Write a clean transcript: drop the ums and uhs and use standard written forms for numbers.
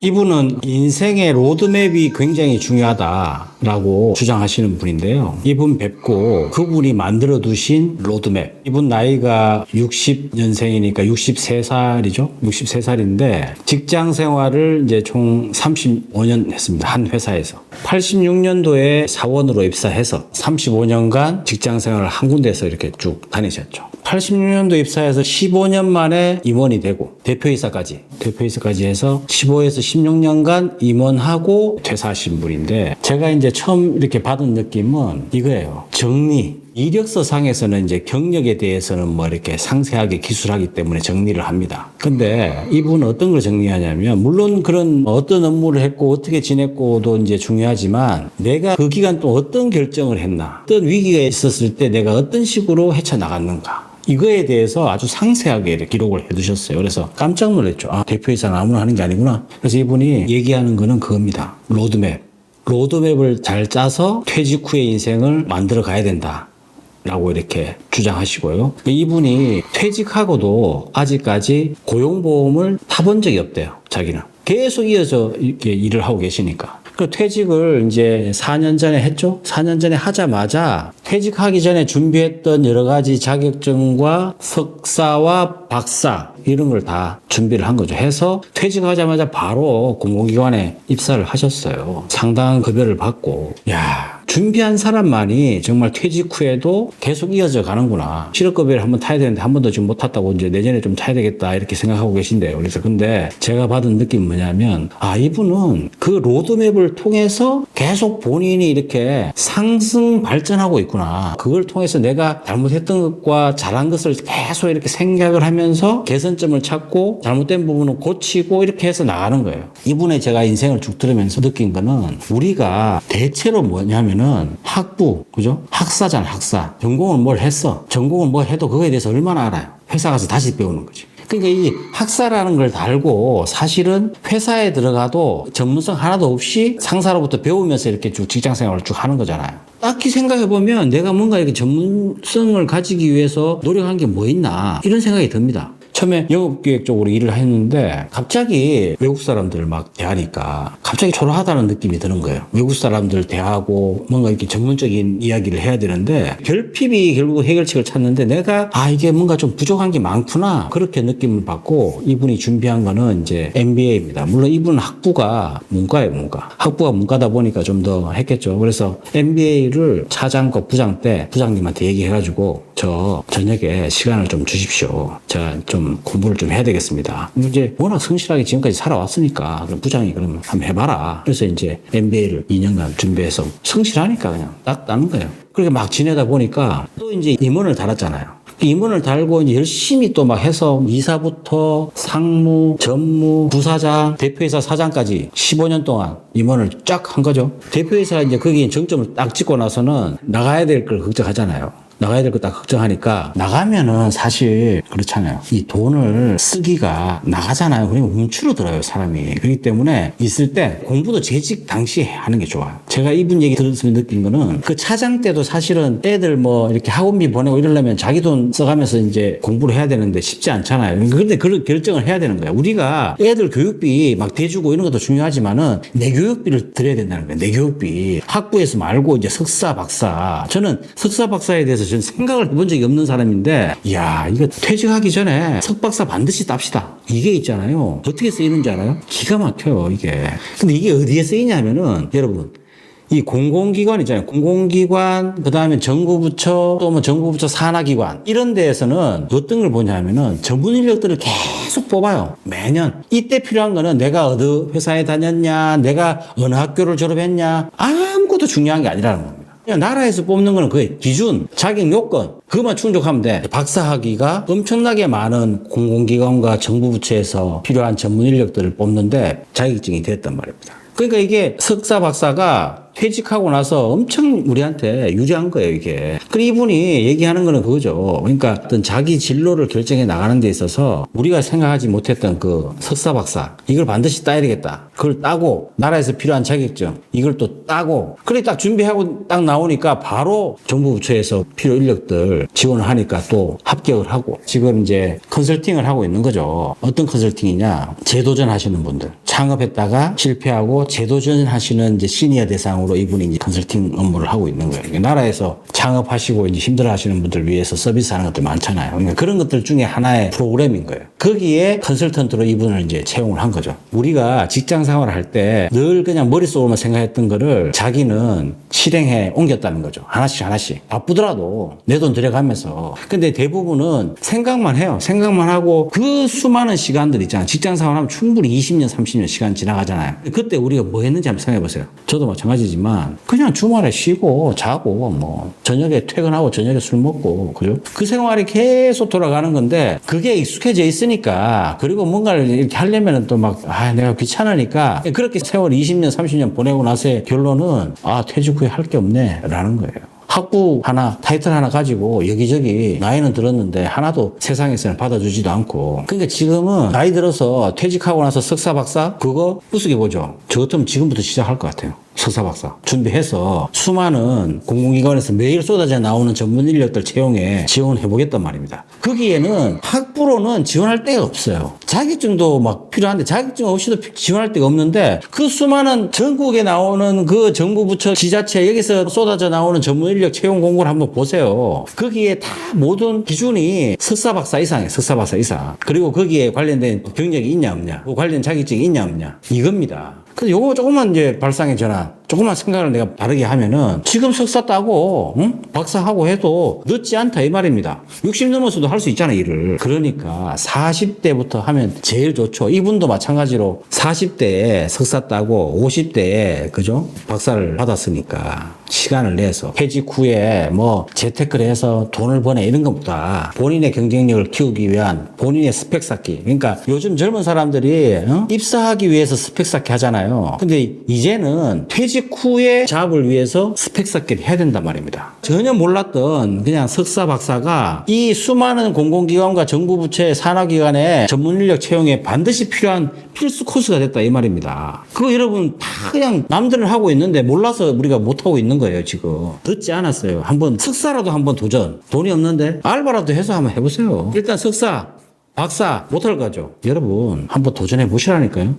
이분은 인생의 로드맵이 굉장히 중요하다라고 주장하시는 분인데요. 이분 뵙고 그분이 만들어 두신 로드맵. 이분 나이가 60년생이니까 63살이죠. 63살인데 직장 생활을 이제 총 35년 했습니다. 한 회사에서. 86년도에 사원으로 입사해서 35년간 직장 생활을 한 군데에서 이렇게 쭉 다니셨죠. 86년도 입사해서 15년 만에 임원이 되고 대표이사까지 해서 15에서 16년간 임원하고 퇴사하신 분인데, 제가 이제 처음 이렇게 받은 느낌은 이거예요. 정리. 이력서 상에서는 이제 경력에 대해서는 뭐 이렇게 상세하게 기술하기 때문에 정리를 합니다. 근데 이분은 어떤 걸 정리하냐면, 물론 그런 어떤 업무를 했고 어떻게 지냈고도 이제 중요하지만, 내가 그 기간 동안 어떤 결정을 했나, 어떤 위기가 있었을 때 내가 어떤 식으로 헤쳐나갔는가, 이거에 대해서 아주 상세하게 이렇게 기록을 해두셨어요. 그래서 깜짝 놀랐죠. 아, 대표이사는 아무나 하는 게 아니구나. 그래서 이분이 얘기하는 거는 그겁니다. 로드맵. 로드맵을 잘 짜서 퇴직 후의 인생을 만들어 가야 된다 라고 이렇게 주장하시고요. 이분이 퇴직하고도 아직까지 고용보험을 타본 적이 없대요. 자기는. 계속 이어서 이렇게 일을 하고 계시니까. 그 퇴직을 이제 4년 전에 했죠. 4년 전에 하자마자 퇴직하기 전에 준비했던 여러 가지 자격증과 석사와 박사 이런 걸 다 준비를 한 거죠. 해서 퇴직하자마자 바로 공공기관에 입사를 하셨어요. 상당한 급여를 받고. 야, 준비한 사람만이 정말 퇴직 후에도 계속 이어져 가는구나. 실업급여를 한번 타야 되는데 한 번도 지금 못 탔다고, 이제 내년에 좀 타야 되겠다 이렇게 생각하고 계신데요. 그래서 근데 제가 받은 느낌은 뭐냐면, 아, 이분은 그 로드맵을 통해서 계속 본인이 이렇게 상승 발전하고 있구나. 그걸 통해서 내가 잘못했던 것과 잘한 것을 계속 이렇게 생각을 하면서 개선점을 찾고 잘못된 부분은 고치고 이렇게 해서 나가는 거예요. 이분의 제가 인생을 쭉 들으면서 느낀 거는, 우리가 대체로 뭐냐면은 학부, 그죠? 학사잖아, 학사. 전공을 뭘 했어. 전공을 뭘 해도 그거에 대해서 얼마나 알아요? 회사 가서 다시 배우는 거지. 그러니까 이 학사라는 걸 달고 사실은 회사에 들어가도 전문성 하나도 없이 상사로부터 배우면서 이렇게 쭉 직장 생활을 쭉 하는 거잖아요. 딱히 생각해보면 내가 뭔가 이렇게 전문성을 가지기 위해서 노력한 게 뭐 있나, 이런 생각이 듭니다. 처음에 영업기획 쪽으로 일을 했는데 갑자기 외국 사람들을 막 대하니까 갑자기 초라하다는 느낌이 드는 거예요. 외국 사람들 대하고 뭔가 이렇게 전문적인 이야기를 해야 되는데 결핍이 결국 해결책을 찾는데, 내가 이게 뭔가 좀 부족한 게 많구나, 그렇게 느낌을 받고 이분이 준비한 거는 이제 MBA입니다. 물론 이분은 학부가 문과예요, 문과. 학부가 문과다 보니까 좀 더 했겠죠. 그래서 MBA를 차장과 부장 때 부장님한테 얘기해가지고, 저 저녁에 시간을 좀 주십시오. 제가 좀 공부를 좀 해야 되겠습니다. 이제 워낙 성실하게 지금까지 살아왔으니까 그럼 부장이 그러면 한번 해봐라. 그래서 이제 MBA를 2년간 준비해서 성실하니까 그냥 딱 따는 거예요. 그렇게 막 지내다 보니까 또 이제 임원을 달았잖아요. 임원을 달고 이제 열심히 또 막 해서 이사부터 상무, 전무, 부사장, 대표이사 사장까지 15년 동안 임원을 쫙 한 거죠. 대표이사 이제 거기에 정점을 딱 찍고 나서는 나가야 될 걸 걱정하잖아요. 나가야 될 거 딱 걱정하니까, 나가면은 사실 그렇잖아요. 이 돈을 쓰기가 나가잖아요. 그러면 움츠러들어요, 사람이. 그렇기 때문에 있을 때 공부도 재직 당시에 하는 게 좋아요. 제가 이분 얘기 들었으면 느낀 거는, 그 차장 때도 사실은 애들 뭐 이렇게 학원비 보내고 이러려면 자기 돈 써가면서 이제 공부를 해야 되는데 쉽지 않잖아요. 그런데 그런 결정을 해야 되는 거예요. 우리가 애들 교육비 막 대주고 이런 것도 중요하지만은 내 교육비를 드려야 된다는 거예요. 내 교육비. 학부에서 말고 이제 석사, 박사. 저는 석사, 박사에 대해서 저는 생각을 해본 적이 없는 사람인데, 이야, 이거 퇴직하기 전에 석박사 반드시 땁시다, 이게 있잖아요. 어떻게 쓰이는지 알아요? 기가 막혀요, 이게. 근데 이게 어디에 쓰이냐면은, 여러분, 이 공공기관 있잖아요. 공공기관, 그 다음에 정부부처, 또 뭐 정부부처 산하기관, 이런 데에서는 어떤 걸 보냐면은 전문 인력들을 계속 뽑아요. 매년. 이때 필요한 거는 내가 어느 회사에 다녔냐, 내가 어느 학교를 졸업했냐, 아무것도 중요한 게 아니라는 겁니다. 나라에서 뽑는 거는 그게 기준, 자격 요건, 그것만 충족하면 돼. 박사학위가 엄청나게 많은 공공기관과 정부 부처에서 필요한 전문 인력들을 뽑는데 자격증이 됐단 말입니다. 그러니까 이게 석사 박사가 퇴직하고 나서 엄청 우리한테 유리한 거예요, 이게. 그리고 이분이 얘기하는 거는 그거죠. 그러니까 어떤 자기 진로를 결정해 나가는 데 있어서 우리가 생각하지 못했던 그 석사 박사, 이걸 반드시 따야 되겠다. 그걸 따고, 나라에서 필요한 자격증, 이걸 또 따고, 그래 딱 준비하고 딱 나오니까 바로 정부 부처에서 필요 인력들 지원을 하니까 또 합격을 하고, 지금 이제 컨설팅을 하고 있는 거죠. 어떤 컨설팅이냐? 재도전 하시는 분들. 창업했다가 실패하고 재도전 하시는 이제 시니어 대상으로 이분이 이제 컨설팅 업무를 하고 있는 거예요. 그러니까 나라에서 창업하시고 이제 힘들어 하시는 분들 위해서 서비스 하는 것들 많잖아요. 그러니까 그런 것들 중에 하나의 프로그램인 거예요. 거기에 컨설턴트로 이분을 이제 채용을 한 거죠. 우리가 직장 생활을 할 때 늘 그냥 머릿속으로만 생각했던 거를 자기는 실행해 옮겼다는 거죠. 하나씩 하나씩. 바쁘더라도 내 돈 들여가면서. 근데 대부분은 생각만 해요. 생각만 하고 그 수많은 시간들 있잖아요. 직장 생활하면 충분히 20년, 30년 시간 지나가잖아요. 그때 우리가 뭐 했는지 한번 생각해 보세요. 저도 마찬가지지만 그냥 주말에 쉬고 자고 뭐 저녁에 퇴근하고 저녁에 술 먹고 그죠? 그 생활이 계속 돌아가는 건데 그게 익숙해져 있으니까 그리고 뭔가를 이렇게 하려면은 또 막 내가 귀찮으니까 그렇게 세월 20년, 30년 보내고 나서의 결론은 퇴직 후에 할 게 없네 라는 거예요. 학부 하나, 타이틀 하나 가지고 여기저기 나이는 들었는데 하나도 세상에서는 받아주지도 않고. 그러니까 지금은 나이 들어서 퇴직하고 나서 석사, 박사 그거 우습게 보죠. 저 같으면 지금부터 시작할 것 같아요. 석사, 박사 준비해서 수많은 공공기관에서 매일 쏟아져 나오는 전문 인력들 채용에 지원해 보겠단 말입니다. 거기에는 학부로는 지원할 데가 없어요. 자격증도 막 필요한데 자격증 없이도 지원할 데가 없는데 그 수많은 전국에 나오는 그 정부 부처 지자체 여기서 쏟아져 나오는 전문 인력 채용 공고를 한번 보세요. 거기에 다 모든 기준이 석사, 박사 이상이에요. 석사, 박사 이상. 그리고 거기에 관련된 경력이 있냐 없냐, 그 관련 자격증이 있냐 없냐 이겁니다. 근데 요거 조금만 이제 발상해줘라. 조금만 생각을 내가 다르게 하면은 지금 석사 따고 박사하고 해도 늦지 않다 이 말입니다. 60 넘어서도 할 수 있잖아 일을. 그러니까 40대부터 하면 제일 좋죠. 이분도 마찬가지로 40대에 석사 따고 50대에 그죠? 박사를 받았으니까 시간을 내서 퇴직 후에 뭐 재테크를 해서 돈을 버내 이런 것보다 본인의 경쟁력을 키우기 위한 본인의 스펙 쌓기. 그러니까 요즘 젊은 사람들이 입사하기 위해서 스펙 쌓기 하잖아요. 근데 이제는 퇴직 후에 잡을 위해서 스펙 쌓기를 해야 된단 말입니다. 전혀 몰랐던 그냥 석사 박사가 이 수많은 공공기관과 정부 부처의 산하기관의 전문 인력 채용에 반드시 필요한 필수 코스가 됐다 이 말입니다. 그거 여러분 다 그냥 남들은 하고 있는데 몰라서 우리가 못하고 있는 거예요 지금. 늦지 않았어요. 한번 석사라도 한번 도전. 돈이 없는데 알바라도 해서 한번 해보세요. 일단 석사, 박사 못할 거죠. 여러분 한번 도전해 보시라니까요.